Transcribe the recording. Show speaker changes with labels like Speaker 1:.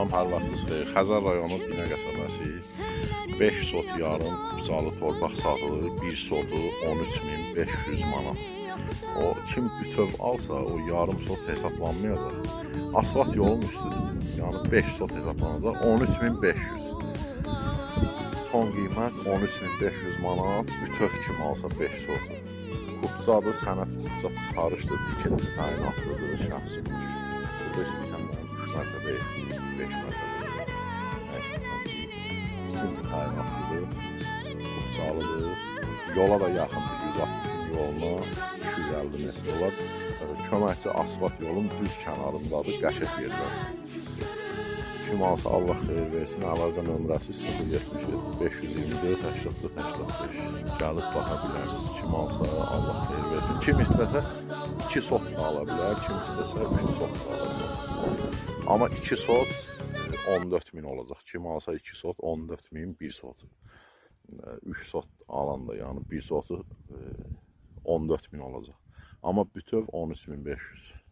Speaker 1: Salam, hər vaxtınız xeyir. Xəzər rayonu Binə qəsəbəsi 5 sot yarım qucalı torpaq satılır. 1 sotu 13.500 manat. O kim bütöv alsa o yarım sot hesablanmayacaq. Asfalt yolun üstüdür. Yəni 5 sot hesablanacaq 13.500. Son qiymət 13.500 manat. Bütöv kim alsa 5 sotu. Kupcadır, sənət kupca çıxarışdır, tikinti təyinatlıdır, şəxsi mülk. Burada istəyirsən mənim 3 mərtəbə, 5 mərtəbə, tikinti təyinatlıdır, kupcalıdır. Yola da yaxındır, 160 yoluna 250 metr olar. Köməkçi asfalt yolun düz kənarındadır, qəşəng yerlər. Kim alsa Allah xeyir versin, əlaqə nömrəsi 077 524 84 85. Gəlib baxa bilərsiniz. Kim alsa Allah xeyir versin. Kim istəsə 2 sot da ala bilər, kim istəsə 3 sot da ala bilər. Amma 2 sot 14.000 olacaq. Kim alsa 2 sot 14.000 1 sot. 3 sot alanda yəni 1 sotu 14.000 olacaq. Amma bütöv 13.500.